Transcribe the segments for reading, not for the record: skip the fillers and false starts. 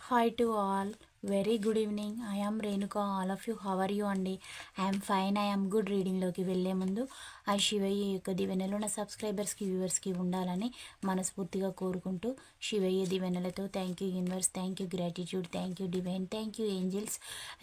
Hi to all. Very good evening. I am Renuka. All of you, how are you అండి? I am fine. I am good. రీడింగ్లోకి వెళ్ళే ముందు ఆ శివయ్య యొక్క దివెనలు నా సబ్స్క్రైబర్స్కి వ్యూవర్స్కి ఉండాలని మనస్ఫూర్తిగా కోరుకుంటూ శివయ్య దివెనలతో thank you universe, thank you gratitude, thank you divine, thank you angels.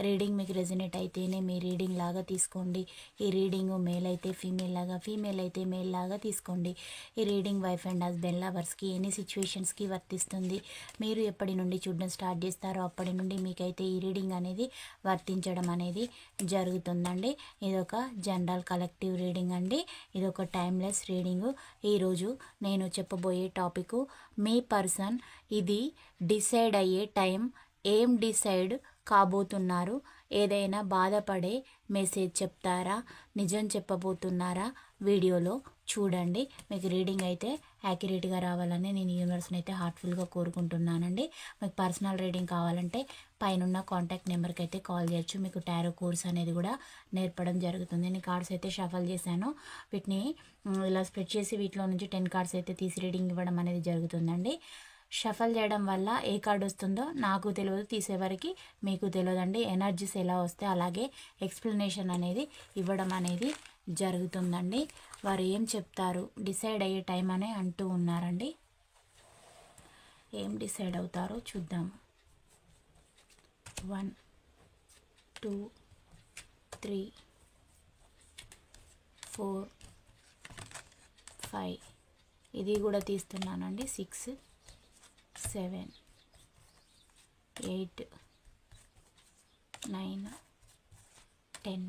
Reading మీకు రెజనేట్ అయితేనే మీ రీడింగ్ లాగా తీసుకోండి. ఈ రీడింగ్ మేల్ అయితే ఫీమేల్ లాగా, ఫీమేల్ అయితే మేల్ లాగా తీసుకోండి. ఈ రీడింగ్ వైఫ్ అండ్ హస్బెండ్ లవర్స్కి ఎనీ సిచ్యువేషన్స్కి వర్తిస్తుంది. మీరు ఎప్పటి నుండి చూడడం స్టార్ట్ చేస్తారో అప్పటి నుండి మీకైతే ఈ రీడింగ్ అనేది వర్తించడం అనేది జరుగుతుందండి. ఇదొక జనరల్ కలెక్టివ్ రీడింగ్ అండి. ఇదొక టైమ్లెస్ రీడింగు. ఈరోజు నేను చెప్పబోయే టాపిక్ మీ పర్సన్ ఇది డిసైడ్ అయ్యే టైం. ఏం డిసైడ్ కాబోతున్నారు? ఏదైనా బాధపడే మెసేజ్ చెప్తారా? నిజం చెప్పబోతున్నారా? వీడియోలో చూడండి. మీకు రీడింగ్ అయితే యాక్యురేట్గా రావాలని నేను యూనివర్స్ని అయితే హార్ట్ఫుల్గా కోరుకుంటున్నానండి. మీకు పర్సనల్ రీడింగ్ కావాలంటే పైన కాంటాక్ట్ నెంబర్కి అయితే కాల్ చేయొచ్చు. మీకు టారో కోర్స్ అనేది కూడా నేర్పడం జరుగుతుంది. నేను కార్డ్స్ అయితే షఫల్ చేశాను. వీటిని ఇలా స్ప్రెడ్ చేసి వీటిలో నుంచి 10 కార్డ్స్ అయితే తీసి రీడింగ్ ఇవ్వడం అనేది జరుగుతుందండి. షఫల్ చేయడం వల్ల ఏ కార్డు వస్తుందో నాకు తెలియదు, తీసేవరకు మీకు తెలియదండి. ఎనర్జీస్ ఎలా వస్తే అలాగే ఎక్స్ప్లెనేషన్ అనేది ఇవ్వడం అనేది జరుగుతుందండి. వారు ఏం చెప్తారు? డిసైడ్ అయ్యే టైం అనే అంటూ ఉన్నారండి. ఏం డిసైడ్ అవుతారో చూద్దాం. 1 2 3 4 5 ఇది కూడా తీస్తున్నానండి. 6 7 8 9 10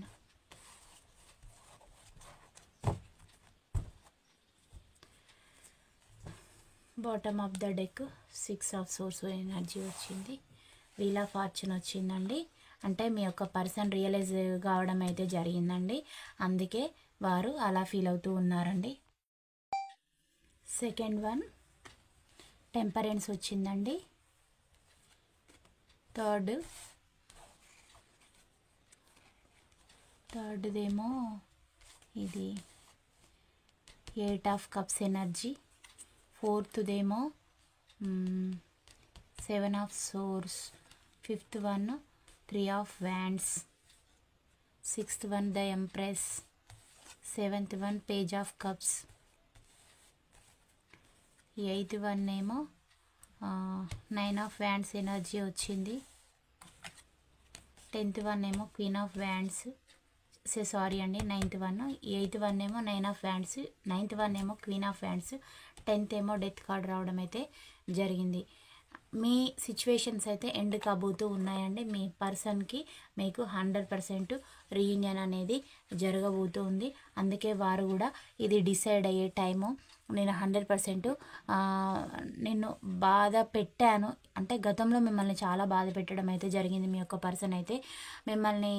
bottom of the deck 6 of swords energy వచ్చింది. వీల్ ఆఫ్ ఫార్చ్యూన్ వచ్చిందండి. అంటే మీ యొక్క పర్సన్ రియలైజ్ కావడం అయితే జరిగిందండి. అందుకే వారు అలా ఫీల్ అవుతూ ఉన్నారండి. సెకండ్ వన్ టెంపరెన్స్ వచ్చిందండి. థర్డ్దేమో ఇది 8 ఆఫ్ కప్స్ ఎనర్జీ. ఫోర్త్దేమో 7 of swords. Fifth one 3 of wands. Sixth one the empress. Seventh one page of cups. Eighth one ఏమో 9 ఆఫ్ వ్యాండ్స్ ఎనర్జీ వచ్చింది. 10th వన్ ఏమో క్వీన్ ఆఫ్ వ్యాండ్స్. సారీ అండి, 9th one. 8th one ఏమో 9 of wands. 9th one ఏమో queen of wands. 10th ఏమో death card రావడం అయితే జరిగింది. మీ సిచ్యువేషన్స్ అయితే ఎండ్ కాబోతూ ఉన్నాయండి. మీ పర్సన్కి మీకు 100% రీయూనియన్ అనేది జరగబోతుంది. అందుకే వారు కూడా ఇది డిసైడ్ అయ్యే టైము. నేను 100% నిన్ను బాధ పెట్టాను అంటే గతంలో మిమ్మల్ని చాలా బాధ పెట్టడం అయితే జరిగింది. మీ యొక్క పర్సన్ అయితే మిమ్మల్ని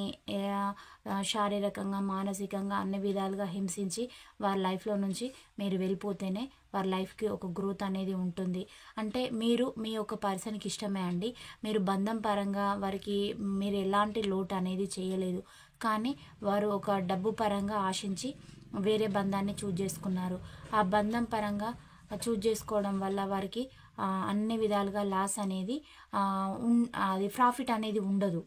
శారీరకంగా, మానసికంగా అన్ని విధాలుగా హింసించి వారి లైఫ్లో నుంచి మీరు వెళ్ళిపోతేనే వారి లైఫ్కి ఒక గ్రోత్ అనేది ఉంటుంది. అంటే మీరు మీ యొక్క పర్సన్కి ఇష్టమే అండి. మీరు బంధం పరంగా వారికి మీరు ఎలాంటి లోటు అనేది చేయలేదు. కానీ వారు ఒక డబ్బు పరంగా ఆశించి వేరే బంధాన్ని చూజ్ చేసుకున్నారు. ఆ బంధం పరంగా చూజ్ చేసుకోవడం వల్ల వారికి అన్ని విధాలుగా లాస్ అనేది అది ప్రాఫిట్ అనేది ఉండదు.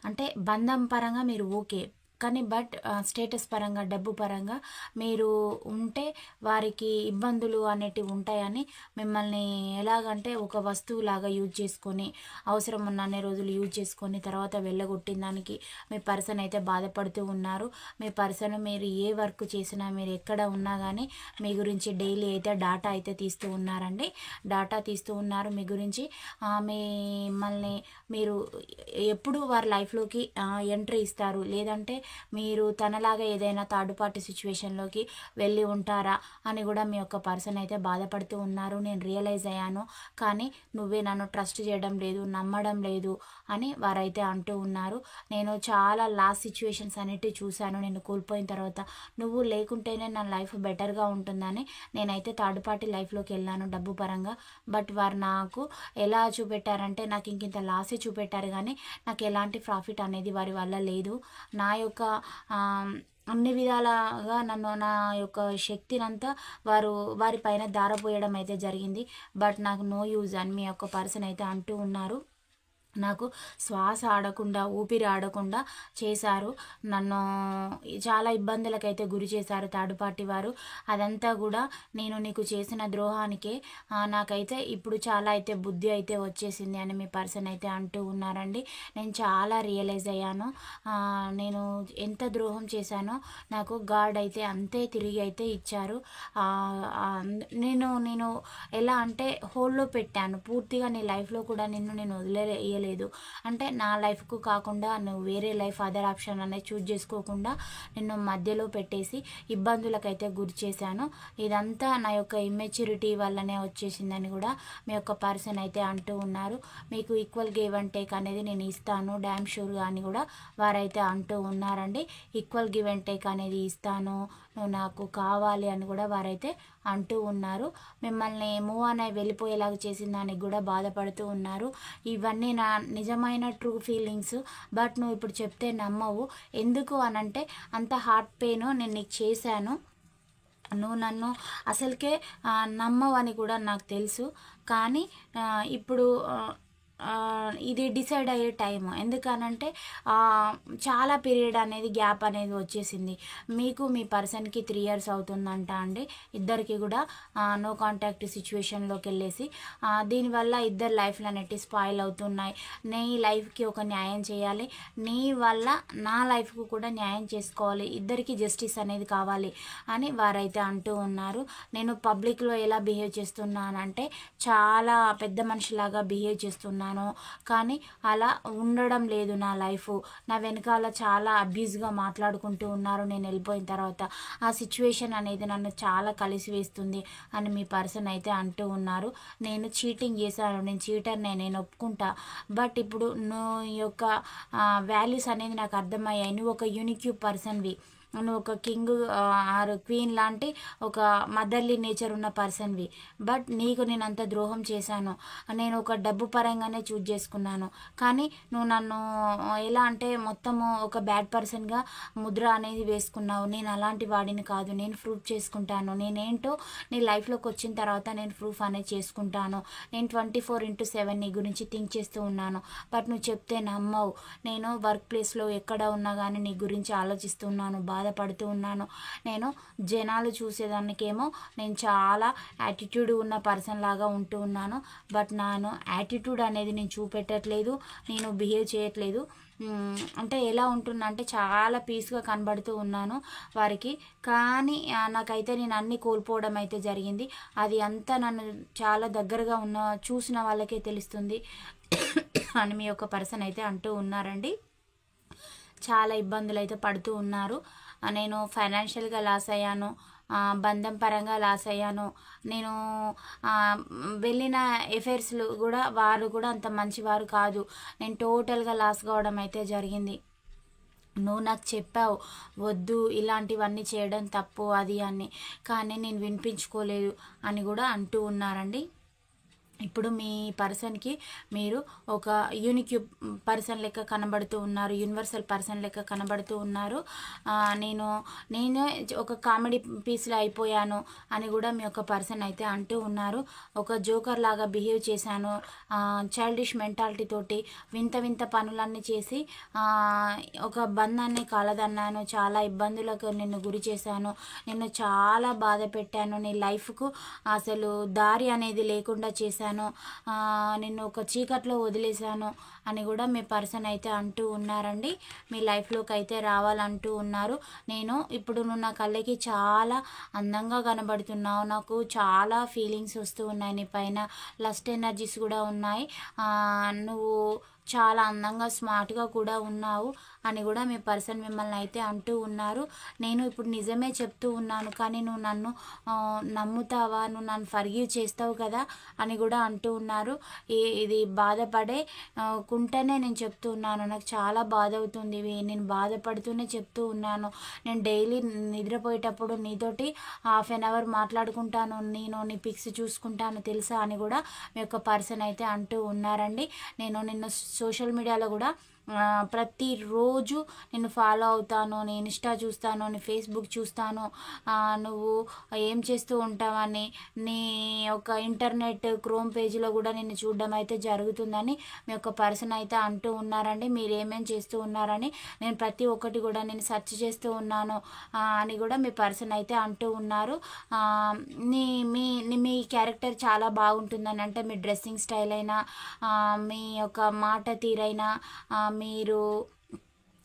అంటే బంధం పరంగా మీరు ఓకే, కానీ బట్ స్టేటస్ పరంగా, డబ్బు పరంగా మీరు ఉంటే వారికి ఇబ్బందులు అనేటివి ఉంటాయని మిమ్మల్ని ఎలాగంటే ఒక వస్తువులాగా యూజ్ చేసుకొని అవసరం ఉన్న అన్ని రోజులు యూజ్ చేసుకొని తర్వాత వెళ్ళగొట్టిన దానికి మీ పర్సన్ అయితే బాధపడుతూ ఉన్నారు. మీ పర్సన్ మీరు ఏ వర్క్ చేసినా, మీరు ఎక్కడ ఉన్నా కానీ మీ గురించి డైలీ అయితే డాటా అయితే తీస్తూ ఉన్నారండి. డాటా తీస్తూ ఉన్నారు మీ గురించి. మిమ్మల్ని మీరు ఎప్పుడు వారి లైఫ్లోకి ఎంట్రీ ఇస్తారు, లేదంటే మీరు తనలాగా ఏదైనా థర్డ్ పార్టీ సిచ్యువేషన్లోకి వెళ్ళి ఉంటారా అని కూడా మీ యొక్క పర్సన్ అయితే బాధపడుతూ ఉన్నారు. నేను రియలైజ్ అయ్యాను, కానీ నువ్వే నన్ను ట్రస్ట్ చేయడం లేదు, నమ్మడం లేదు అని వారైతే అంటూ ఉన్నారు. నేను చాలా లాస్ట్ సిచ్యువేషన్స్ అనేటివి చూశాను. నేను కోల్పోయిన తర్వాత నువ్వు లేకుంటేనే నా లైఫ్ బెటర్గా ఉంటుందని నేనైతే థర్డ్ పార్టీ లైఫ్లోకి వెళ్ళాను డబ్బు పరంగా. బట్ వారు నాకు ఎలా చూపెట్టారంటే నాకు ఇంకింత లాసే చూపెట్టారు, కానీ నాకు ఎలాంటి ప్రాఫిట్ అనేది వారి వల్ల లేదు. నా యొక్క అన్ని విధాలుగా నన్ను నా యొక్క శక్తినంతా వారి పైన ధారపోయడం అయితే జరిగింది. బట్ నాకు నో యూజ్ అని మీ యొక్క పర్సన్ అయితే అంటూ ఉన్నారు. నాకు శ్వాస ఆడకుండా, ఊపిరి ఆడకుండా చేశారు. నన్ను చాలా ఇబ్బందులకైతే గురి చేశారు థర్డ్ పార్టీ వారు. అదంతా కూడా నేను నీకు చేసిన ద్రోహానికే, నాకైతే ఇప్పుడు చాలా అయితే బుద్ధి అయితే వచ్చేసింది అని మీ పర్సన్ అయితే అంటూ ఉన్నారండి. నేను చాలా రియలైజ్ అయ్యాను. నేను ఎంత ద్రోహం చేశానో నాకు గాడ్ అయితే అంతే తిరిగి అయితే ఇచ్చారు. నేను నేను ఎలా అంటే హోల్డ్లో పెట్టాను పూర్తిగా. నీ లైఫ్లో కూడా నేను వదిలేయలేదు. అంటే నా లైఫ్కు కాకుండా నువ్వు వేరే లైఫ్ అదర్ ఆప్షన్ అనేది చూజ్ చేసుకోకుండా నిన్ను మధ్యలో పెట్టేసి ఇబ్బందులకైతే గురి చేశాను. ఇదంతా నా యొక్క ఇమ్మెచ్యూరిటీ వల్లనే వచ్చేసిందని కూడా మీ యొక్క పర్సన్ అయితే అంటూ ఉన్నారు. మీకు ఈక్వల్ గివ్ అండ్ టేక్ అనేది నేను ఇస్తాను డ్యామ్ షూర్గా అని కూడా వారైతే అంటూ ఉన్నారండి. ఈక్వల్ గివ్ అండ్ టేక్ అనేది ఇస్తాను, నువ్వు నాకు కావాలి అని కూడా వారైతే అంటూ ఉన్నారు. మిమ్మల్ని మూవ్ అని వెళ్ళిపోయేలాగా చేసిన దానికి కూడా బాధపడుతూ ఉన్నారు. ఇవన్నీ నా నిజమైన ట్రూ ఫీలింగ్స్. బట్ నువ్వు ఇప్పుడు చెప్తే నమ్మవు. ఎందుకు అనంటే అంత హార్ట్ పెయిన్ నేను నీకు చేశాను, నువ్వు నన్ను అసలుకే నమ్మవు అని కూడా నాకు తెలుసు. కానీ ఇప్పుడు ఇది డిసైడ్ అయ్యే టైం. ఎందుకనంటే చాలా పీరియడ్ అనేది గ్యాప్ అనేది వచ్చేసింది. మీకు మీ పర్సన్కి 3 years అవుతుందంట అండి. ఇద్దరికి కూడా నో కాంటాక్ట్ సిచ్యువేషన్లోకి వెళ్ళేసి దీనివల్ల ఇద్దరు లైఫ్లు అనేవి స్పాయిల్ అవుతున్నాయి. నీ లైఫ్కి ఒక న్యాయం చేయాలి, నీ వల్ల నా లైఫ్కు కూడా న్యాయం చేసుకోవాలి, ఇద్దరికి జస్టిస్ అనేది కావాలి అని వారైతే అంటూ ఉన్నారు. నేను పబ్లిక్లో ఎలా బిహేవ్ చేస్తున్నానంటే చాలా పెద్ద మనిషిలాగా బిహేవ్ చేస్తున్నాను, కానీ అలా ఉండడం లేదు. నా లైఫ్ నా వెనకాల చాలా అబ్యూస్గా మాట్లాడుకుంటూ ఉన్నారు నేను వెళ్ళిపోయిన తర్వాత. ఆ సిచ్యువేషన్ అనేది నన్ను చాలా కలిసివేస్తుంది అని మీ పర్సన్ అయితే అంటూ ఉన్నారు. నేను చీటింగ్ చేశాను, నేను చీటర్నే, నేను ఒప్పుకుంటా. బట్ ఇప్పుడు నువ్వు యొక్క వాల్యూస్ అనేది నాకు అర్థమయ్యాయి. నువ్వు ఒక యూనిక్ పర్సన్వి, నువ్వు ఒక కింగ్ ఆర్ క్వీన్ లాంటి ఒక మదర్లీ నేచర్ ఉన్న పర్సన్వి. బట్ నీకు నేను అంత ద్రోహం చేశాను. నేను ఒక డబ్బు పరంగానే చూజ్ చేసుకున్నాను, కానీ నువ్వు నన్ను ఎలా అంటే మొత్తము ఒక బ్యాడ్ పర్సన్గా ముద్ర అనేది వేసుకున్నావు. నేను అలాంటి వాడిని కాదు, నేను ప్రూఫ్ చేసుకుంటాను. నేనేంటో నీ లైఫ్లోకి వచ్చిన తర్వాత నేను ప్రూఫ్ అనేది చేసుకుంటాను. నేను 24/7 నీ గురించి థింక్ చేస్తూ ఉన్నాను. బట్ నువ్వు చెప్తే నమ్మవు. నేను వర్క్ ప్లేస్లో ఎక్కడ ఉన్నా కానీ నీ గురించి ఆలోచిస్తున్నాను, బాధపడుతూ ఉన్నాను. నేను జనాలు చూసేదానికేమో నేను చాలా యాటిట్యూడ్ ఉన్న పర్సన్ లాగా ఉంటూ ఉన్నాను. బట్ నేను యాటిట్యూడ్ అనేది నేను చూపెట్టట్లేదు, నేను బిహేవ్ చేయట్లేదు. అంటే ఎలా ఉంటున్నా అంటే చాలా పీస్గా కనబడుతూ ఉన్నాను వారికి. కానీ నాకైతే నేను అన్నీ కోల్పోవడం అయితే జరిగింది. అది అంతా నన్ను చాలా దగ్గరగా చూసిన వాళ్ళకే తెలుస్తుంది అని మీ యొక్క పర్సన్ అయితే అంటూ ఉన్నారండి. చాలా ఇబ్బందులు అయితే పడుతూ ఉన్నారు. నేను ఫైనాన్షియల్గా లాస్ అయ్యాను, బంధం పరంగా లాస్ అయ్యాను. నేను వెళ్ళిన ఎఫైర్స్లు కూడా వారు కూడా అంత మంచివారు కాదు. నేను టోటల్గా లాస్ కావడం అయితే జరిగింది. నువ్వు నాకు చెప్పావు వద్దు ఇలాంటివన్నీ చేయడం తప్పు అది అని, కానీ నేను వినిపించుకోలేదు అని కూడా అంటూ ఉన్నారండి. ఇప్పుడు మీ పర్సన్కి మీరు ఒక యూనిక్ పర్సన్ లెక్క కనబడుతూ ఉన్నారు, యూనివర్సల్ పర్సన్ లెక్క కనబడుతూ ఉన్నారు. నేను ఒక కామెడీ పీస్లో అయిపోయాను అని కూడా మీ యొక్క పర్సన్ అయితే అంటూ ఉన్నారు. ఒక జోకర్ లాగా బిహేవ్ చేశాను, చైల్డిష్ మెంటాలిటీ తోటి వింత వింత పనులన్నీ చేసి ఒక బంధాన్ని కాలదన్నాను, చాలా ఇబ్బందులకు నిన్ను గురి చేశాను, నిన్ను చాలా బాధ పెట్టాను, నీ లైఫ్కు అసలు దారి అనేది లేకుండా చేశాను, నిన్ను ఒక చీకట్లో వదిలేశాను అని కూడా మీ పర్సన్ అయితే అంటూ ఉన్నారండి. మీ లైఫ్లోకి అయితే రావాలంటూ ఉన్నారు. ఇప్పుడు నువ్వు నా కళ్ళకి చాలా అందంగా కనబడుతున్నావు, నాకు చాలా ఫీలింగ్స్ వస్తూ ఉన్నాయి, నీ పైన లస్ట్ ఎనర్జీస్ కూడా ఉన్నాయి, నువ్వు చాలా అందంగా స్మార్ట్గా కూడా ఉన్నావు అని కూడా మీ పర్సన్ మిమ్మల్ని అయితే అంటూ ఉన్నారు. నేను ఇప్పుడు నిజమే చెప్తూ ఉన్నాను, కానీ నువ్వు నన్ను నమ్ముతావా, నువ్వు నన్ను ఫర్గివ్ చేస్తావు కదా అని కూడా అంటూ ఉన్నారు. ఇది బాధపడే కుంటేనే నేను చెప్తూ ఉన్నాను, నాకు చాలా బాధ అవుతుంది, నేను బాధపడుతూనే చెప్తూ ఉన్నాను. నేను డైలీ నిద్రపోయేటప్పుడు నీతోటి 1/2 hour మాట్లాడుకుంటాను, నేను నీ పిక్స్ చూసుకుంటాను తెలుసా అని కూడా మీ యొక్క పర్సన్ అయితే అంటూ ఉన్నారండి. నేను నిన్ను సోషల్ మీడియాలో కూడా ప్రతిరోజు నేను ఫాలో అవుతాను, నేను ఇన్స్టా చూస్తాను, నీ ఫేస్బుక్ చూస్తాను, నువ్వు ఏం చేస్తూ ఉంటావని నీ యొక్క ఇంటర్నెట్ క్రోమ్ పేజీలో కూడా నేను చూడడం అయితే జరుగుతుందని మీ యొక్క పర్సన్ అయితే అంటూ ఉన్నారండి. మీరు ఏమేం చేస్తూ ఉన్నారని నేను ప్రతి ఒక్కటి కూడా నేను సెర్చ్ చేస్తూ ఉన్నాను అని కూడా మీ పర్సన్ అయితే అంటూ ఉన్నారు. నీ మీ మీ క్యారెక్టర్ చాలా బాగుంటుందని, అంటే మీ డ్రెస్సింగ్ స్టైల్ అయినా, మీ యొక్క మాట తీరైనా, మీరు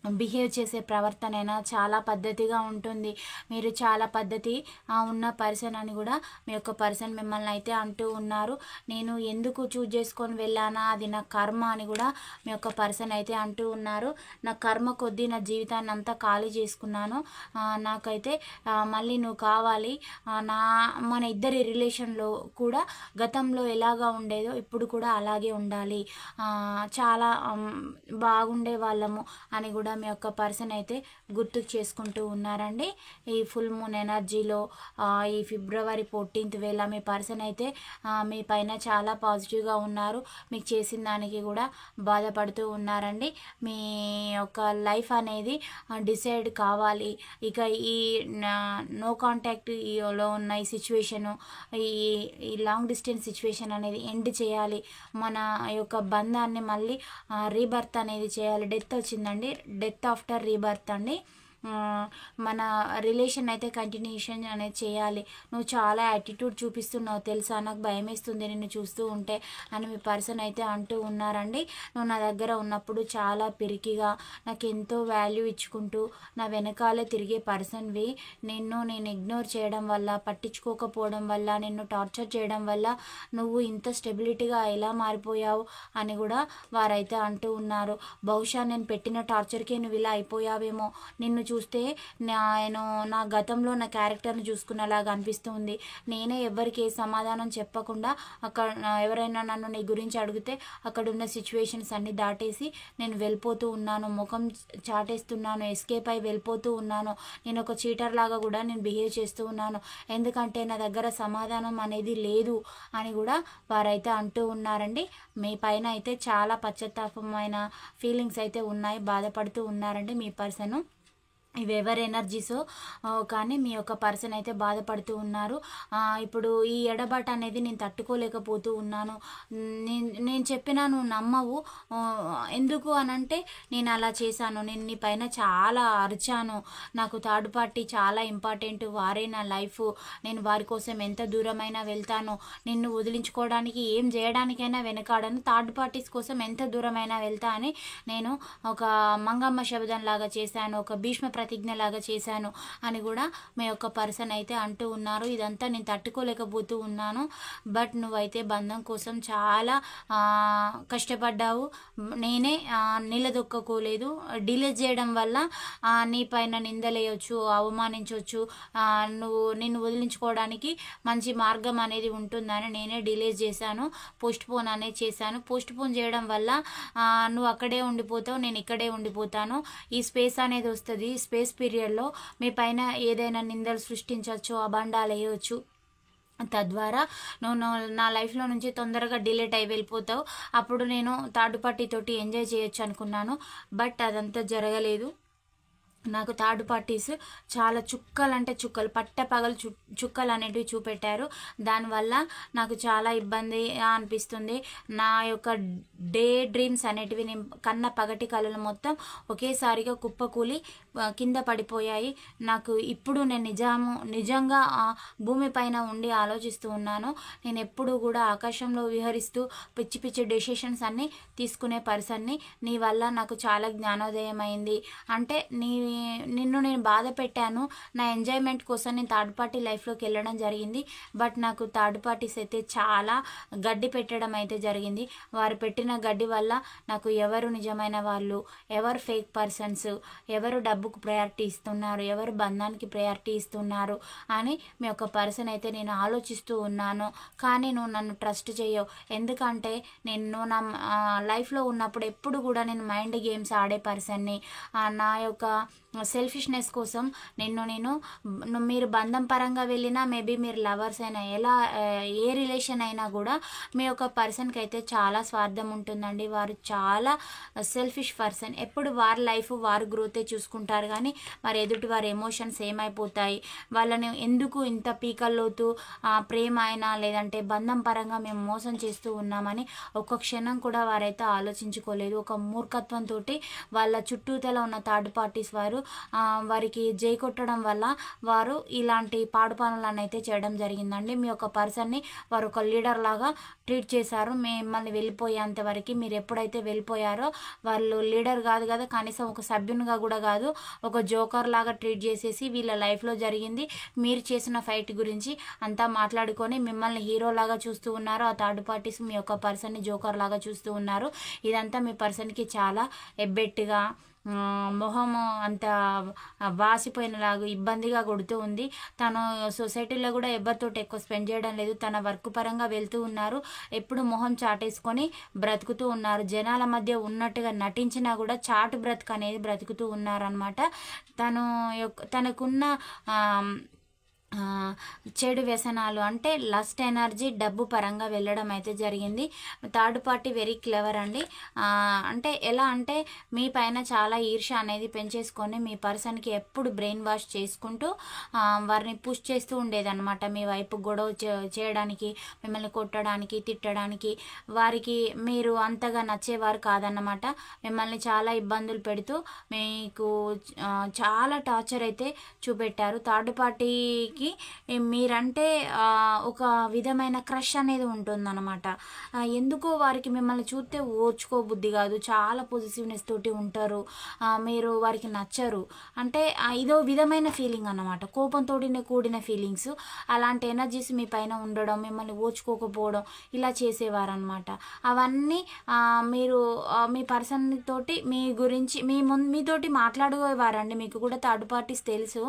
బిహేవ్ చేసే ప్రవర్తన అయినా చాలా పద్ధతిగా ఉంటుంది. మీరు చాలా పద్ధతి ఉన్న పర్సన్ అని కూడా మీ యొక్క పర్సన్ మిమ్మల్ని అయితే అంటూ ఉన్నారు. నేను ఎందుకు చూజ్ చేసుకొని వెళ్ళానా, అది నా కర్మ అని కూడా మీ యొక్క పర్సన్ అయితే అంటూ ఉన్నారు. నా కర్మ కొద్దీ నా జీవితాన్ని అంతా ఖాళీ చేసుకున్నాను, నాకైతే మళ్ళీ నువ్వు కావాలి. మన ఇద్దరి రిలేషన్లో కూడా గతంలో ఎలాగా ఉండేదో ఇప్పుడు కూడా అలాగే ఉండాలి, చాలా బాగుండే వాళ్ళము అని కూడా మీ యొక్క పర్సన్ అయితే గుర్తుకు చేసుకుంటూ ఉన్నారండి. ఈ ఫుల్ మూన్ ఎనర్జీలో ఈ ఫిబ్రవరి 14th వేళ మీ పర్సన్ అయితే మీ పైన చాలా పాజిటివ్గా ఉన్నారు. మీకు చేసిన దానికి కూడా బాధపడుతూ ఉన్నారండి. మీ యొక్క లైఫ్ అనేది డిసైడ్ కావాలి. ఇక ఈ నో కాంటాక్ట్లో ఉన్న ఈ సిచ్యువేషను, ఈ లాంగ్ డిస్టెన్స్ సిచ్యువేషన్ అనేది ఎండ్ చేయాలి. మన యొక్క బంధాన్ని మళ్ళీ రీబర్త్ అనేది చేయాలి. డెత్ వచ్చిందండి, డెత్ ఆఫ్టర్ రీబర్త్ అండి. మన రిలేషన్ అయితే కంటిన్యూషన్ అనేది చేయాలి. నువ్వు చాలా యాటిట్యూడ్ చూపిస్తున్నావు తెలుసా, నాకు భయం వేస్తుంది నిన్ను చూస్తూ ఉంటే అని మీ పర్సన్ అయితే అంటూ ఉన్నారండి. నువ్వు నా దగ్గర ఉన్నప్పుడు చాలా పిరికిగా నాకు ఎంతో వాల్యూ ఇచ్చుకుంటూ నా వెనకాలే తిరిగే పర్సన్వి, నేను ఇగ్నోర్ చేయడం వల్ల, పట్టించుకోకపోవడం వల్ల, నిన్ను టార్చర్ చేయడం వల్ల నువ్వు ఇంత స్టెబిలిటీగా ఎలా మారిపోయావు అని కూడా వారైతే అంటూ ఉన్నారు. బహుశా నేను పెట్టిన టార్చర్కే నువ్వు ఇలా అయిపోయావేమో, నిన్ను చూస్తే నేను నా గతంలో నా క్యారెక్టర్ని చూసుకునేలాగా అనిపిస్తుంది. నేనే ఎవరికి ఏ సమాధానం చెప్పకుండా అక్కడ ఎవరైనా నన్ను నీ గురించి అడిగితే అక్కడ ఉన్న సిచ్యువేషన్స్ అన్నీ దాటేసి నేను వెళ్ళిపోతూ ఉన్నాను, ముఖం చాటేస్తున్నాను, ఎస్కేప్ అయి వెళ్ళిపోతూ ఉన్నాను. నేను ఒక చీటర్ లాగా కూడా నేను బిహేవ్ చేస్తూ ఉన్నాను, ఎందుకంటే నా దగ్గర సమాధానం అనేది లేదు అని కూడా వారైతే అంటూ ఉన్నారండి. మీ పైన అయితే చాలా పశ్చాత్తాపమైన ఫీలింగ్స్ అయితే ఉన్నాయి, బాధపడుతూ ఉన్నారండి మీ పర్సన్. ఇవి ఎవరి ఎనర్జీసో కానీ మీ యొక్క పర్సన్ అయితే బాధపడుతూ ఉన్నారు. ఇప్పుడు ఈ ఎడబాటు అనేది నేను తట్టుకోలేకపోతూ ఉన్నాను, నేను చెప్పినా నువ్వు నమ్మవు, ఎందుకు అనంటే నేను అలా చేశాను, నేను నీ పైన చాలా అరిచాను, నాకు థర్డ్ పార్టీ చాలా ఇంపార్టెంట్, వారే నా లైఫ్, నేను వారి కోసం ఎంత దూరమైనా వెళ్తాను, నిన్ను వదిలించుకోవడానికి ఏం చేయడానికైనా వెనకాడను, థర్డ్ పార్టీస్ కోసం ఎంత దూరమైనా వెళ్తా అని నేను ఒక మంగమ్మ శబ్దం లాగా చేశాను, ఒక భీష్మ ప్రతిజ్ఞలాగా చేశాను అని కూడా మీ యొక్క పర్సన్ అయితే అంటూ ఉన్నారు. ఇదంతా నేను తట్టుకోలేకపోతూ ఉన్నాను, బట్ నువ్వైతే బంధం కోసం చాలా కష్టపడ్డావు, నేనే నిలదొక్కకోలేదు. డిలే చేయడం వల్ల నీ పైన నిందలేయచ్చు, అవమానించవచ్చు, నిన్ను వదిలించుకోవడానికి మంచి మార్గం అనేది ఉంటుందని నేనే డిలే చేశాను, పోస్ట్ పోన్ అనేది చేశాను. పోస్ట్ పోన్ చేయడం వల్ల నువ్వు అక్కడే ఉండిపోతావు, నేను ఇక్కడే ఉండిపోతాను. ఈ స్పేస్ అనేది వస్తుంది, స్పేస్ పీరియడ్లో మీ పైన ఏదైనా నిందలు సృష్టించవచ్చు, అబండాలు వేయవచ్చు, తద్వారా నువ్వు నా లైఫ్లో నుంచి తొందరగా డిలీట్ అయి వెళ్ళిపోతావు. అప్పుడు నేను థర్డ్ పార్టీ తోటి ఎంజాయ్ చేయొచ్చు అనుకున్నాను, బట్ అదంతా జరగలేదు. నాకు థర్డ్ పార్టీస్ చాలా చుక్కలు అంటే చుక్కలు, పట్టపగలు చుక్కలు అనేటివి చూపెట్టారు. దానివల్ల నాకు చాలా ఇబ్బంది అనిపిస్తుంది. నా యొక్క డే డ్రీమ్స్ అనేటివి, నేను కన్న పగటి కళలు మొత్తం ఒకేసారిగా కుప్పకూలి కింద పడిపోయాయి. నాకు ఇప్పుడు నేను నిజంగా భూమి పైన ఉండి ఆలోచిస్తూ ఉన్నాను. నేను ఎప్పుడు కూడా ఆకాశంలో విహరిస్తూ పిచ్చి పిచ్చి డెసిషన్స్ అన్నీ తీసుకునే పర్సన్ని. నీ వల్ల నాకు చాలా జ్ఞానోదయం అయింది. అంటే నిన్ను నేను బాధ పెట్టాను, నా ఎంజాయ్మెంట్ కోసం నేను థర్డ్ పార్టీ లైఫ్లోకి వెళ్ళడం జరిగింది, బట్ నాకు థర్డ్ పార్టీస్ అయితే చాలా గడ్డి పెట్టడం అయితే జరిగింది. వారు పెట్టిన గడ్డి వల్ల నాకు ఎవరు నిజమైన వాళ్ళు, ఎవరు ఫేక్ పర్సన్స్, ఎవరు డబ్బుకు ప్రయారిటీ ఇస్తున్నారు, ఎవరు బంధానికి ప్రయారిటీ ఇస్తున్నారు అని మీ యొక్క పర్సన్ అయితే నేను ఆలోచిస్తూ ఉన్నాను. కానీ నువ్వు నన్ను ట్రస్ట్ చేయవు, ఎందుకంటే నేను నా లైఫ్లో ఉన్నప్పుడు ఎప్పుడు కూడా నేను మైండ్ గేమ్స్ ఆడే పర్సన్ని. నా యొక్క సెల్ఫిష్నెస్ కోసం మీరు బంధం పరంగా వెళ్ళినా మేబీ మీరు లవర్స్ అయినా ఏ రిలేషన్ అయినా కూడా మీ యొక్క పర్సన్కి అయితే చాలా స్వార్థం ఉంటుందండి. వారు చాలా సెల్ఫిష్ పర్సన్. ఎప్పుడు వారి లైఫ్ వారు గ్రోతే చూసుకుంటారు కానీ మరి ఎదుటి వారి ఎమోషన్స్ ఏమైపోతాయి, వాళ్ళని ఎందుకు ఇంత పీకల్లోతు ప్రేమ అయినా లేదంటే బంధం పరంగా మేము మోసం చేస్తూ ఉన్నామని ఒక్క క్షణం కూడా వారైతే ఆలోచించుకోలేదు. ఒక మూర్ఖత్వంతో వాళ్ళ చుట్టూతల ఉన్న థర్డ్ పార్టీస్ వారికి జై కొట్టడం వల్ల వారు ఇలాంటి పాడు పనులను అయితే చేయడం జరిగిందండి. మీ యొక్క పర్సన్ని వారు ఒక లీడర్ లాగా ట్రీట్ చేశారు. మిమ్మల్ని వెళ్ళిపోయేంత వరకు మీరు ఎప్పుడైతే వెళ్ళిపోయారో వాళ్ళు లీడర్ కాదు కదా, కనీసం ఒక సభ్యునిగా కూడా కాదు, ఒక జోకర్ లాగా ట్రీట్ చేసేసి వీళ్ళ లైఫ్లో జరిగింది మీరు చేసిన ఫైట్ గురించి అంతా మాట్లాడుకొని మిమ్మల్ని హీరో లాగా చూస్తూ ఉన్నారు. ఆ థర్డ్ పార్టీస్ మీ యొక్క పర్సన్ని జోకర్ లాగా చూస్తూ ఉన్నారు. ఇదంతా మీ పర్సన్కి చాలా ఎబ్బెట్టుగా మొహము అంత వాసిపోయినలాగా ఇబ్బందిగా కొడుతూ ఉంది. తను సొసైటీలో కూడా ఎవరితో ఎక్కువ స్పెండ్ చేయడం లేదు. తన వర్క్ పరంగా వెళ్తూ ఉన్నారు. ఎప్పుడు మొహం చాటేసుకొని బ్రతుకుతూ ఉన్నారు. జనాల మధ్య ఉన్నట్టుగా నటించినా కూడా చాటు బ్రతుకు అనేది బ్రతుకుతూ ఉన్నారనమాట. తనకున్న చెడు వ్యసనాలు అంటే లస్ట్ ఎనర్జీ డబ్బు పరంగా వెళ్ళడం అయితే జరిగింది. థర్డ్ పార్టీ వెరీ క్లెవర్ అండి. అంటే ఎలా అంటే మీ పైన చాలా ఈర్ష్య అనేది పెంచేసుకొని మీ పర్సన్కి ఎప్పుడు బ్రెయిన్ వాష్ చేసుకుంటూ వారిని పుష్ చేస్తూ ఉండేదన్నమాట. మీ వైపు గొడవ చేయడానికి, మిమ్మల్ని కొట్టడానికి, తిట్టడానికి. వారికి మీరు అంతగా నచ్చేవారు కాదన్నమాట. మిమ్మల్ని చాలా ఇబ్బందులు పెడుతూ మీకు చాలా టార్చర్ అయితే చూపెట్టారు. థర్డ్ పార్టీకి మీరంటే ఒక విధమైన క్రష్ అనేది ఉంటుందన్నమాట. ఎందుకో వారికి మిమ్మల్ని చూస్తే ఓర్చుకోబుద్ధి కాదు, చాలా పొజిటివ్నెస్ తోటి ఉంటారు. మీరు వారికి నచ్చరు. అంటే ఇదో విధమైన ఫీలింగ్ అన్నమాట, కోపంతో కూడిన ఫీలింగ్స్. అలాంటి ఎనర్జీస్ మీ పైన ఉండడం, మిమ్మల్ని ఓర్చుకోకపోవడం ఇలా చేసేవారనమాట. అవన్నీ మీరు మీ పర్సన్ తోటి మీ గురించి మీతోటి మాట్లాడేవారండి. మీకు కూడా థర్డ్ పార్టీస్ తెలుసు,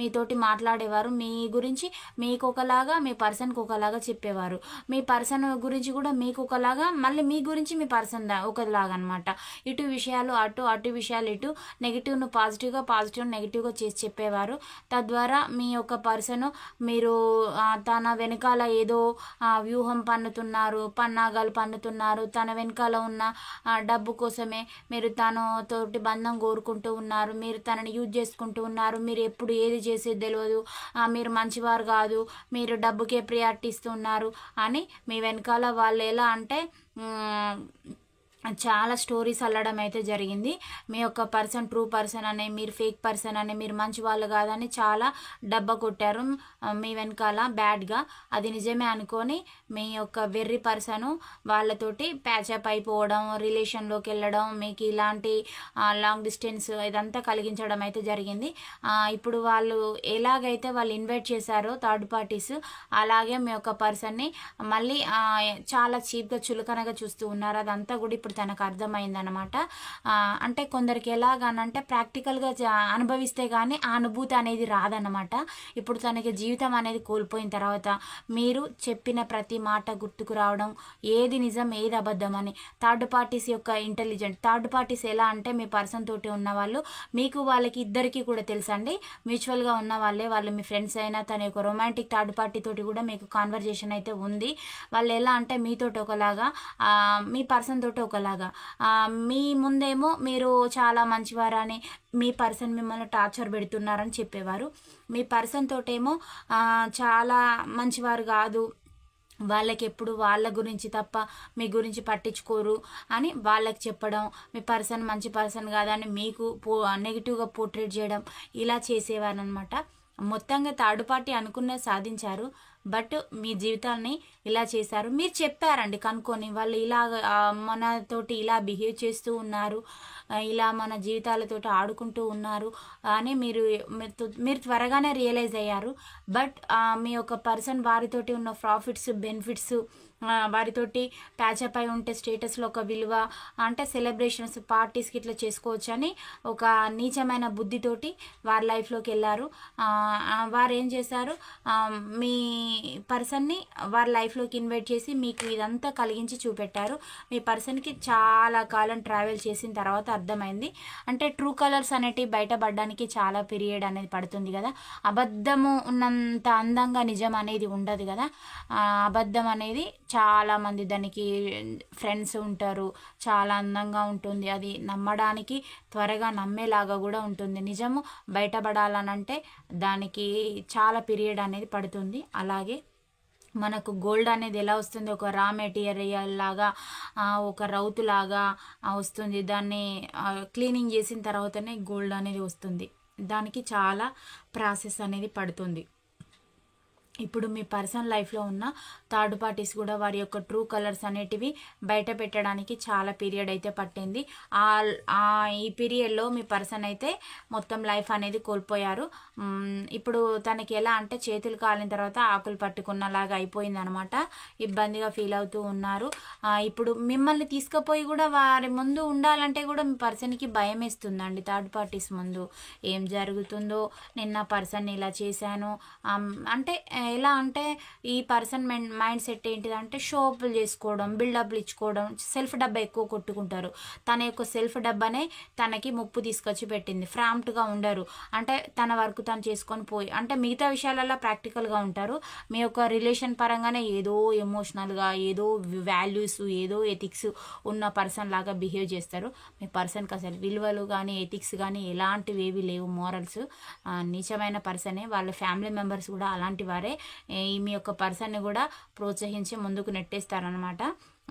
మీతోటి మాట్లాడేవారు. మీ గురించి మీకు ఒకలాగా, మీ పర్సన్కి ఒకలాగా చెప్పేవారు. మీ పర్సన్ గురించి కూడా మీకు ఒకలాగా, మళ్ళీ మీ గురించి మీ పర్సన్ ఒకలాగా అనమాట. ఇటు విషయాలు అటు విషయాలు ఇటు, నెగిటివ్ను పాజిటివ్గా, పాజిటివ్ నెగిటివ్గా చేసి చెప్పేవారు. తద్వారా మీ యొక్క పర్సన్ మీరు తన వెనకాల ఏదో వ్యూహం పన్నాగాలు పన్నుతున్నారు. తన వెనకాల ఉన్న డబ్బు కోసమే మీరు తనతోటి బంధం కోరుకుంటూ ఉన్నారు. మీరు తనని యూజ్ చేసుకుంటూ ఉన్నారు. మీరు ఎప్పుడు ఏది చేసేది తెలియదు, మీరు మంచివారు కాదు, మీరు డబ్బుకే ప్రియారిటీ ఇస్తున్నారు అని మీ వెనకాల వాళ్ళు ఎలా అంటే చాలా స్టోరీస్ అల్లడం అయితే జరిగింది. మీ యొక్క పర్సన్ ట్రూ పర్సన్ అని, మీరు ఫేక్ పర్సన్ అని, మీరు మంచి వాళ్ళు కాదని చాలా డబ్బ కొట్టారు మీ వెనకాల బ్యాడ్గా. అది నిజమే అనుకొని మీ యొక్క వెర్రి పర్సను వాళ్ళతోటి ప్యాచప్ అయిపోవడం, రిలేషన్లోకి వెళ్ళడం, మీకు ఇలాంటి లాంగ్ డిస్టెన్స్ ఇదంతా కలిగించడం అయితే జరిగింది. ఇప్పుడు వాళ్ళు ఎలాగైతే వాళ్ళు ఇన్వైట్ చేశారో థర్డ్ పార్టీస్, అలాగే మీ యొక్క పర్సన్ని మళ్ళీ చాలా చీప్గా చులకనగా చూస్తూ ఉన్నారు. అదంతా కూడా ఇప్పుడు తనకు అర్థమైందనమాట. అంటే కొందరికి ఎలాగానంటే ప్రాక్టికల్గా అనుభవిస్తే కానీ ఆ అనుభూతి అనేది రాదన్నమాట. ఇప్పుడు తనకి జీవితం అనేది కోల్పోయిన తర్వాత మీరు చెప్పిన ప్రతి మాట గుర్తుకు రావడం, ఏది నిజం ఏది అబద్ధం అని. థర్డ్ పార్టీస్ యొక్క ఇంటెలిజెంట్. థర్డ్ పార్టీస్ ఎలా అంటే మీ పర్సన్ తోటి ఉన్న వాళ్ళు, మీకు వాళ్ళకి ఇద్దరికి కూడా తెలుసండి, మ్యూచువల్గా ఉన్న వాళ్ళు మీ ఫ్రెండ్స్ అయినా, తన యొక్క రొమాంటిక్ థర్డ్ పార్టీ తోటి కూడా మీకు కాన్వర్జేషన్ అయితే ఉంది. వాళ్ళు ఎలా అంటే మీతోటి ఒకలాగా, మీ పర్సన్ తోటి ఒకలాగా. మీ ముందేమో మీరు చాలా మంచివారని, మీ పర్సన్ మిమ్మల్ని టార్చర్ పెడుతున్నారని చెప్పేవారు. మీ పర్సన్ తోటేమో చాలా మంచివారు కాదు, వాళ్ళకి ఎప్పుడు వాళ్ళ గురించి తప్ప మీ గురించి పట్టించుకోరు అని వాళ్ళకి చెప్పడం, మీ పర్సన్ మంచి పర్సన్ కాదని మీకు నెగిటివ్గా పోర్ట్రేట్ చేయడం, ఇలా చేసేవారనమాట. మొత్తంగా థర్డ్ పార్టీ అనుకున్నది సాధించారు. బట్ మీ జీవితాన్ని ఇలా చేశారు. మీరు చెప్పారండి కనుక్కొని, వాళ్ళు ఇలా మనతోటి ఇలా బిహేవ్ చేస్తూ ఉన్నారు, ఇలా మన జీవితాలతోటి ఆడుకుంటూ ఉన్నారు అని మీరు త్వరగానే రియలైజ్ అయ్యారు. బట్ మీ యొక్క పర్సన్ వారితోటి ఉన్న ప్రాఫిట్స్, బెనిఫిట్స్, వారితోటి ప్యాచప్ అయి ఉంటే స్టేటస్లో ఒక విలువ, అంటే సెలబ్రేషన్స్, పార్టీస్కి ఇట్లా చేసుకోవచ్చు అని ఒక నీచమైన బుద్ధితోటి వారి లైఫ్లోకి వెళ్ళారు. వారు ఏం చేశారు, మీ పర్సన్ని వారి లైఫ్లోకి ఇన్వైట్ చేసి మీకు ఇదంతా కలిగించి చూపెట్టారు. మీ పర్సన్కి చాలా కాలం ట్రావెల్ చేసిన తర్వాత అర్థమైంది. అంటే ట్రూ కలర్స్ అనేటివి బయటపడడానికి చాలా పీరియడ్ అనేది పడుతుంది కదా. అబద్ధము ఉన్నంత అందంగా నిజం అనేది ఉండదు కదా. అబద్ధం అనేది చాలామంది దానికి ఫ్రెండ్స్ ఉంటారు, చాలా అందంగా ఉంటుంది, అది నమ్మడానికి త్వరగా నమ్మేలాగా కూడా ఉంటుంది. నిజము బయటపడాలనంటే దానికి చాలా పీరియడ్ అనేది పడుతుంది. అలాగే మనకు గోల్డ్ అనేది ఎలా వస్తుంది, ఒక రా మెటీరియల్ లాగా, ఒక రౌతు లాగా వస్తుంది. దాన్ని క్లీనింగ్ చేసిన తర్వాతనే గోల్డ్ అనేది వస్తుంది. దానికి చాలా ప్రాసెస్ అనేది పడుతుంది. ఇప్పుడు మీ పర్సనల్ లైఫ్లో ఉన్న థర్డ్ పార్టీస్ కూడా వారి యొక్క ట్రూ కలర్స్ అనేటివి బయట పెట్టడానికి చాలా పీరియడ్ అయితే పట్టింది. ఈ పీరియడ్లో మీ పర్సన్ అయితే మొత్తం లైఫ్ అనేది కోల్పోయారు. ఇప్పుడు తనకి ఎలా అంటే చేతులు కాలిన తర్వాత ఆకులు పట్టుకున్నలాగా అయిపోయింది అనమాట. ఇబ్బందిగా ఫీల్ అవుతూ ఉన్నారు. ఇప్పుడు మిమ్మల్ని తీసుకుపోయి కూడా వారి ముందు ఉండాలంటే కూడా మీ పర్సన్కి భయం వేస్తుందండి. థర్డ్ పార్టీస్ ముందు ఏం జరుగుతుందో, నిన్న పర్సన్ ఇలా చేశాను అంటే ఎలా అంటే ఈ పర్సన్ మైండ్ సెట్ ఏంటిదంటే షోపులు చేసుకోవడం, బిల్డప్లు ఇచ్చుకోవడం, సెల్ఫ్ డబ్బా ఎక్కువ కొట్టుకుంటారు. తన యొక్క సెల్ఫ్ డబ్బానే తనకి ముప్పు తీసుకొచ్చి పెట్టింది. ఫ్రాంప్ట్గా ఉండరు, అంటే తన వర్క్ తను చేసుకొని పోయి, అంటే మిగతా విషయాలలో ప్రాక్టికల్గా ఉంటారు. మీ యొక్క రిలేషన్ పరంగానే ఏదో ఎమోషనల్గా, ఏదో వాల్యూస్, ఏదో ఎథిక్స్ ఉన్న పర్సన్ లాగా బిహేవ్ చేస్తారు. మీ పర్సన్కి అసలు విలువలు కానీ ఎథిక్స్ కానీ ఎలాంటివి ఏవి లేవు, మోరల్స్. నీచమైన పర్సనే. వాళ్ళ ఫ్యామిలీ మెంబర్స్ కూడా అలాంటి వారే. మీ యొక్క పర్సన్ని కూడా ప్రోత్సహించి ముందుకు నెట్టేస్తారనమాట.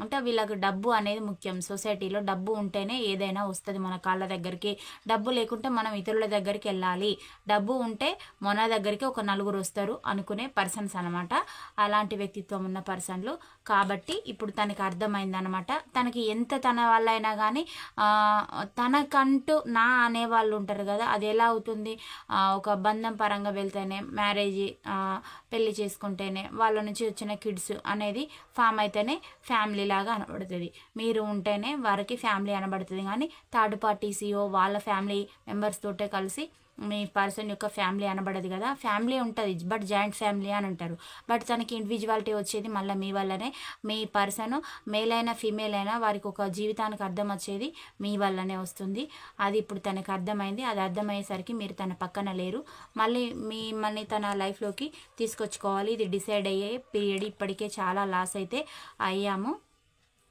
అంటే వీళ్ళకి డబ్బు అనేది ముఖ్యం. సొసైటీలో డబ్బు ఉంటేనే ఏదైనా వస్తుంది మన కాళ్ళ దగ్గరికి. డబ్బు లేకుంటే మనం ఇతరుల దగ్గరికి వెళ్ళాలి, డబ్బు ఉంటే మన దగ్గరికి ఒక నలుగురు వస్తారు అనుకునే పర్సన్స్ అనమాట. అలాంటి వ్యక్తిత్వం ఉన్న పర్సన్లు. కాబట్టి ఇప్పుడు తనకి అర్థమైందనమాట. తనకి ఎంత తన వాళ్ళైనా కానీ తనకంటూ నా అనేవాళ్ళు ఉంటారు కదా, అది ఎలా అవుతుంది, ఒక బంధం పరంగా వెళ్తేనే, మ్యారేజ్ పెళ్లి చేసుకుంటేనే, వాళ్ళ నుంచి వచ్చిన కిడ్స్ అనేది ఫామ్ అయితేనే ఫ్యామిలీ లాగా అనబడుతుంది. మీరు ఉంటేనే వారికి ఫ్యామిలీ అనబడుతుంది. కానీ థర్డ్ పార్టీసీయో వాళ్ళ ఫ్యామిలీ మెంబర్స్ తోటే కలిసి మీ పర్సన్ యొక్క ఫ్యామిలీ అనబడదు కదా. ఫ్యామిలీ ఉంటుంది బట్ జాయింట్ ఫ్యామిలీ అని అంటారు. బట్ తనకి ఇండివిజువాలిటీ వచ్చేది మళ్ళీ మీ వల్లనే. మీ పర్సన్ మేల్ అయినా ఫీమేల్ అయినా వారికి ఒక జీవితానికి అర్థం వచ్చేది మీ వల్లనే వస్తుంది. అది ఇప్పుడు తనకు అర్థమైంది. అది అర్థమయ్యేసరికి మీరు తన పక్కన లేరు. మళ్ళీ మిమ్మల్ని తన లైఫ్లోకి తీసుకొచ్చుకోవాలి. ఇది డిసైడ్ అయ్యే పీరియడ్. ఇప్పటికే చాలా లాస్ అయితే అయ్యాము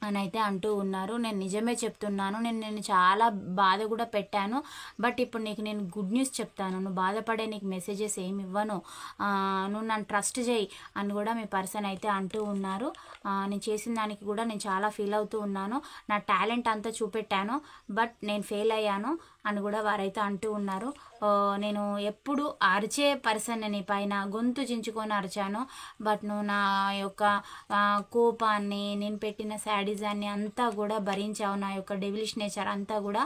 అని అయితే అంటూ ఉన్నారు. నేను నిజమే చెప్తున్నాను. నేను చాలా బాధ కూడా పెట్టాను. బట్ ఇప్పుడు నీకు నేను గుడ్ న్యూస్ చెప్తాను. నువ్వు బాధపడే నీకు మెసేజెస్ ఏమి ఇవ్వను, నువ్వు నన్ను ట్రస్ట్ చేయి అని కూడా మీ పర్సన్ అయితే అంటూ ఉన్నారు. నేను చేసిన దానికి కూడా నేను చాలా ఫీల్ అవుతూ ఉన్నాను. నా టాలెంట్ అంతా చూపెట్టాను బట్ నేను ఫెయిల్ అయ్యాను అని కూడా వారైతే అంటూ ఉన్నారు. నేను ఎప్పుడు అరిచే పర్సన్ నీ పైన గొంతు చించుకొని అరిచాను. బట్ నువ్వు నా యొక్క కోపాన్ని, నేను పెట్టిన శాడిజాన్ని అంతా కూడా భరించావు. నా యొక్క డెవిలిష్ నేచర్ అంతా కూడా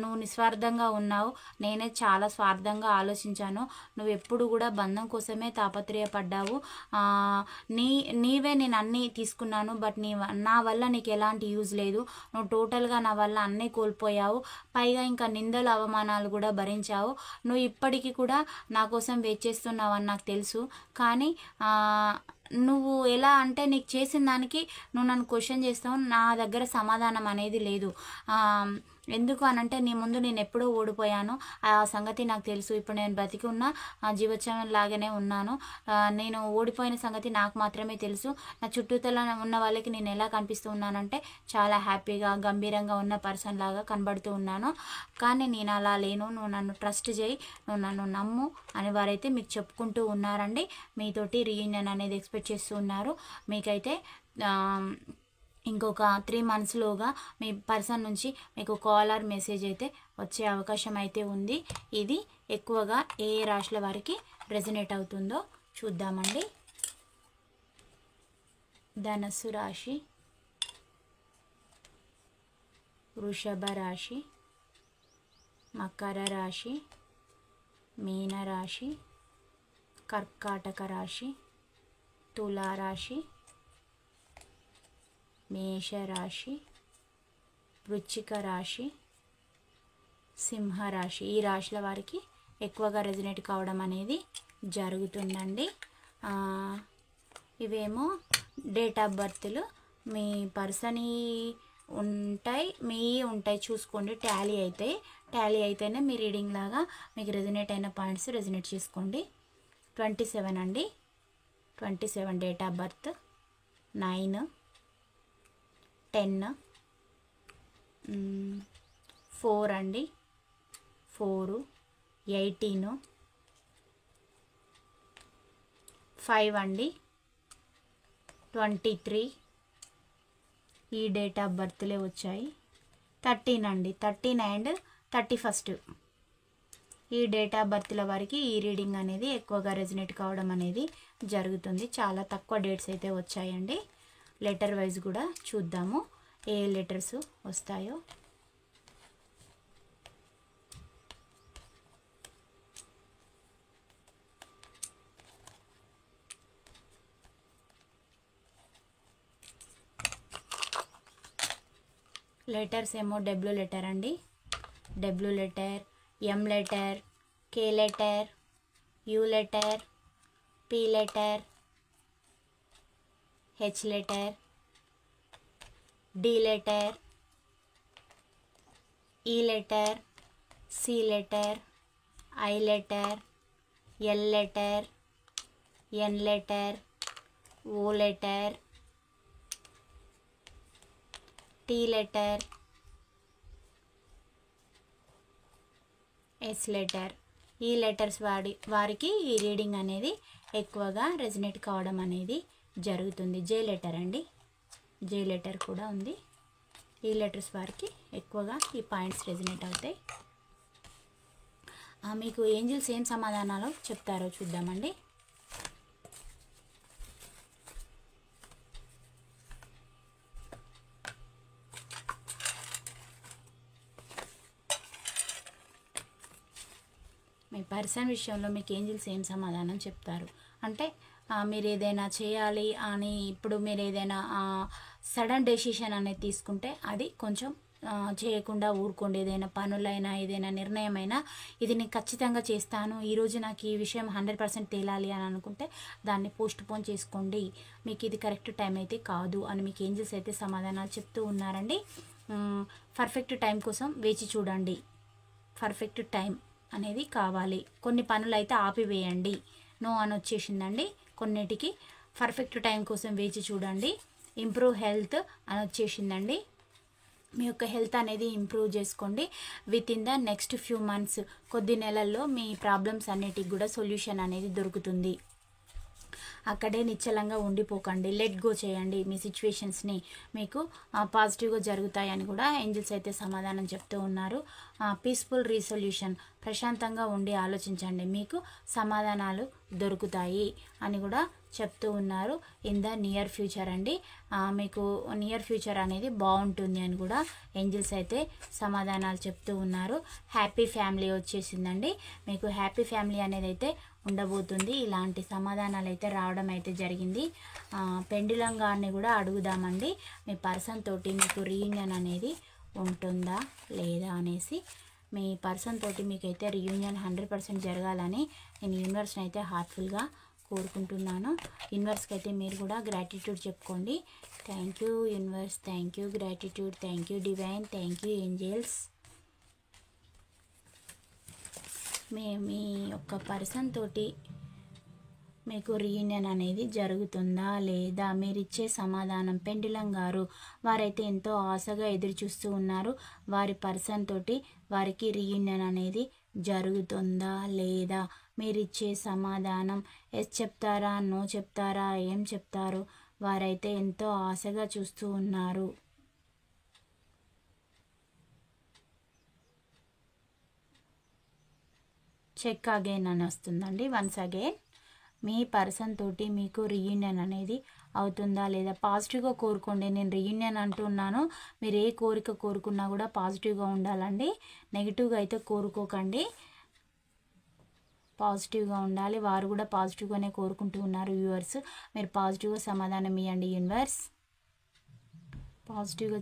నువ్వు నిస్వార్థంగా ఉన్నావు. నేనే చాలా స్వార్థంగా ఆలోచించాను. నువ్వు ఎప్పుడు కూడా బంధం కోసమే తాపత్రయపడ్డావు. నీవే నేను అన్నీ తీసుకున్నాను బట్ నా వల్ల నీకు ఎలాంటి యూజ్ లేదు. నువ్వు టోటల్గా నా వల్ల అన్నీ కోల్పోయావు. పైగా ఇంకా నిందలు అవమానాలు కూడా భరించావు. నువ్వు ఇప్పటికీ కూడా నా కోసం వెయిట్ చేస్తున్నావు అని నాకు తెలుసు. కానీ నువ్వు ఎలా అంటే నీకు చేసిన దానికి నువ్వు నన్ను క్వశ్చన్ చేస్తావు. నా దగ్గర సమాధానం అనేది లేదు. ఎందుకు అనంటే నీ ముందు నేను ఎప్పుడో ఓడిపోయాను. ఆ సంగతి నాకు తెలుసు. ఇప్పుడు నేను బతికి ఉన్న జీవోత్సవం లాగానే ఉన్నాను. నేను ఓడిపోయిన సంగతి నాకు మాత్రమే తెలుసు. నా చుట్టూతల ఉన్న వాళ్ళకి నేను ఎలా కనిపిస్తూ ఉన్నానంటే చాలా హ్యాపీగా, గంభీరంగా ఉన్న పర్సన్ లాగా కనబడుతూ ఉన్నాను. కానీ నేను అలా లేను. నువ్వు నన్ను ట్రస్ట్ చేయి, నువ్వు నన్ను నమ్ము అని వారైతే మీకు చెప్పుకుంటూ ఉన్నారండి. మీతోటి రీయూనియన్ అనేది ఎక్స్పెక్ట్ చేస్తూ ఉన్నారు. మీకైతే ఇంకొక 3 monthsలోగా మీ పర్సన్ నుంచి మీకు కాల్ ఆర్ మెసేజ్ అయితే వచ్చే అవకాశం అయితే ఉంది. ఇది ఎక్కువగా ఏ రాశుల వారికి రెజనేట్ అవుతుందో చూద్దామండి. ధనస్సు రాశి, వృషభ రాశి, మకర రాశి, మీన రాశి, కర్కాటక రాశి, తులారాశి, మేషరాశి, వృశ్చిక రాశి, సింహరాశి. ఈ రాశుల వారికి ఎక్కువగా రెజనేట్ కావడం అనేది జరుగుతుందండి. ఇవేమో డేట్ ఆఫ్ బర్త్లు. మీ పర్సన్ ఉంటాయి చూసుకోండి. టాలీ అయితేనే మీ రీడింగ్ లాగా మీకు రెజనేట్ అయిన పాయింట్స్ రెజనేట్ చేసుకోండి. 27 అండి, 27 డేట్ ఆఫ్ బర్త్. 9, 10, 4 అండి, 4, 18, 5 అండి, 23 ఈ డేట్ ఆఫ్ బర్త్లే వచ్చాయి. 13 అండి, 13 అండ్ 31 ఈ డేట్ ఆఫ్ బర్త్ల వారికి ఈ రీడింగ్ అనేది ఎక్కువగా రెజనేట్ కావడం అనేది జరుగుతుంది. చాలా తక్కువ డేట్స్ అయితే వచ్చాయండి. లెటర్ వైజ్ కూడా చూద్దాము ఏ లెటర్స్ వస్తాయో. లెటర్స్ ఏమో డబ్ల్యూ లెటర్ అండి, W letter, M letter, K letter, U letter, P letter, H letter, D letter, E letter, C letter, I letter, L letter, N letter, O letter, T letter, S letter. ఈ letters వారికి ఈ reading అనేది ఎక్కువగా resonate కావడం అనేది జరుగుతుంది. J letter అండి, J letter కూడా ఉంది. ఈ లెటర్స్ వారికి ఎక్కువగా ఈ పాయింట్స్ రెజనేట్ అవుతాయి. మీకు ఏంజిల్స్ ఏం సమాధానాలు చెప్తారో చూద్దామండి. మీ పర్సన్ విషయంలో మీకు ఏంజిల్స్ ఏం సమాధానం చెప్తారు అంటే, మీరు ఏదైనా చేయాలి అని ఇప్పుడు మీరు ఏదైనా సడన్ డెసిషన్ అనేది తీసుకుంటే అది కొంచెం చేయకుండా ఊరుకోండి. ఏదైనా పనులైనా ఏదైనా నిర్ణయమైనా ఇది నేను ఖచ్చితంగా చేస్తాను, ఈరోజు నాకు ఈ విషయం 100% తేలాలి అని అనుకుంటే దాన్ని పోస్ట్ పోన్ చేసుకోండి. మీకు ఇది కరెక్ట్ టైం అయితే కాదు అని మీకు ఏంజిల్స్ అయితే సమాధానాలు చెప్తూ ఉన్నారండి. పర్ఫెక్ట్ టైం కోసం వేచి చూడండి. పర్ఫెక్ట్ టైం అనేది కావాలి. కొన్ని పనులు అయితే ఆపివేయండి. నో అని వచ్చేసిందండి. కొన్నిటికి పర్ఫెక్ట్ టైం కోసం వేచి చూడండి. ఇంప్రూవ్ హెల్త్ అని వచ్చేసిందండి. మీ యొక్క హెల్త్ అనేది ఇంప్రూవ్ చేసుకోండి. With in the next few months, కొద్ది నెలల్లో మీ ప్రాబ్లమ్స్ అన్నిటికి కూడా సొల్యూషన్ అనేది దొరుకుతుంది. అక్కడే నిశ్చలంగా ఉండిపోకండి. లెట్ గో చేయండి. మీ సిచ్యువేషన్స్ని మీకు పాజిటివ్గా జరుగుతాయని కూడా ఏంజిల్స్ అయితే సమాధానం చెప్తూ ఉన్నారు. పీస్ఫుల్ రీసొల్యూషన్, ప్రశాంతంగా ఉండి ఆలోచించండి, మీకు సమాధానాలు దొరుకుతాయి అని కూడా చెప్తూ ఉన్నారు. ఇన్ ద నియర్ ఫ్యూచర్ అండి, మీకు నియర్ ఫ్యూచర్ అనేది బాగుంటుంది అని కూడా ఏంజిల్స్ అయితే సమాధానాలు చెప్తూ ఉన్నారు. హ్యాపీ ఫ్యామిలీ వచ్చేసిందండి. మీకు హ్యాపీ ఫ్యామిలీ అనేది అయితే ఉండబోతుంది. ఇలాంటి సమాధానాలు అయితే రావడం అయితే జరిగింది. పెండులం గారిని కూడా అడుగుదామండి, మీ పర్సన్ తోటి మీకు రీయూనియన్ అనేది ఉంటుందా లేదా అనేసి. మీ పర్సన్ తోటి మీకైతే రీయూనియన్ 100% జరగాలని నేను యూనివర్స్ని అయితే హార్ట్ఫుల్గా కోరుకుంటున్నాను. యూనివర్స్కి అయితే మీరు కూడా గ్రాటిట్యూడ్ చెప్పుకోండి. Thank you universe, thank you gratitude, thank you divine, thank you angels. మీ యొక్క పర్సన్ తోటి మీకు రీయూనియన్ అనేది జరుగుతుందా లేదా, మీరు ఇచ్చే సమాధానం. పెండులం గారు వారైతే ఎంతో ఆశగా ఎదురు చూస్తూ ఉన్నారు. వారి పర్సన్ తోటి వారికి రీయూనియన్ అనేది జరుగుతుందా లేదా, మీరు ఇచ్చే సమాధానం. ఎస్ చెప్తారా, నో చెప్తారా, ఏం చెప్తారు? వారైతే ఎంతో ఆశగా చూస్తూ ఉన్నారు. చెక్ అగైన్ అని వస్తుందండి. వన్స్ అగైన్ మీ పర్సన్ తోటి మీకు రీయూనియన్ అనేది అవుతుందా లేదా, పాజిటివ్గా కోరుకోండి. నేను రీయూనియన్ అంటున్నాను, మీరు ఏ కోరిక కోరుకున్నా కూడా పాజిటివ్గా ఉండాలండి. నెగిటివ్గా అయితే కోరుకోకండి, పాజిటివ్గా ఉండాలి. వారు కూడా పాజిటివ్గానే కోరుకుంటూ ఉన్నారు. వ్యూవర్స్, మీరు పాజిటివ్గా సమాధానం ఇవ్వండి. యూనివర్స్ పాజిటివ్గా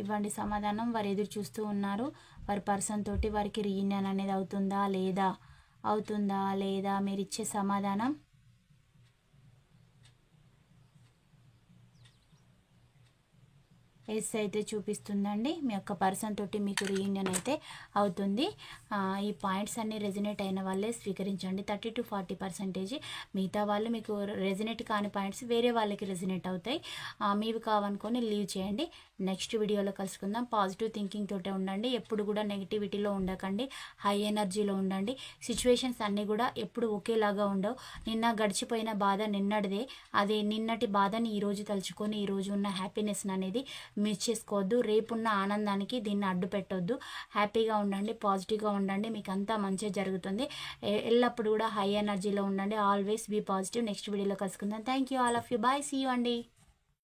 ఇవ్వండి సమాధానం. వారు ఎదురు చూస్తూ ఉన్నారు. వారి పర్సన్ తోటి వారికి రీయూనియన్ అనేది అవుతుందా లేదా, అవుతుందా లేదా, మీరు ఇచ్చే సమాధానం. ఎస్ అయితే చూపిస్తుందండి. మీ యొక్క పర్సన్ తోటి మీకు రీయూనియన్ అయితే అవుతుంది. ఈ పాయింట్స్ అన్నీ రెజినేట్ అయిన వాళ్ళే స్వీకరించండి. 30-40%. మిగతా వాళ్ళు మీకు రెజినేట్ కాని పాయింట్స్ వేరే వాళ్ళకి రెజినేట్ అవుతాయి. మీవి కావనుకొని లీవ్ చేయండి. నెక్స్ట్ వీడియోలో కలుసుకుందాం. పాజిటివ్ థింకింగ్ తోటే ఉండండి. ఎప్పుడు కూడా నెగిటివిటీలో ఉండకండి. హై ఎనర్జీలో ఉండండి. సిచ్యువేషన్స్ అన్నీ కూడా ఎప్పుడు ఒకేలాగా ఉండవు. నిన్న గడిచిపోయిన బాధ నిన్నటిదే. అది నిన్నటి బాధని ఈరోజు తలుచుకొని ఈరోజు ఉన్న హ్యాపీనెస్ అనేది మిస్ చేసుకోవద్దు. రేపున్న ఆనందానికి దీన్ని అడ్డు పెట్టొద్దు. హ్యాపీగా ఉండండి, పాజిటివ్గా ఉండండి. మీకు అంతా మంచిగా జరుగుతుంది. ఎల్లప్పుడు కూడా హై ఎనర్జీలో ఉండండి. Always be positive. నెక్స్ట్ వీడియోలో కలుసుకుందాం. Thank you all of you. Bye. See you అండి.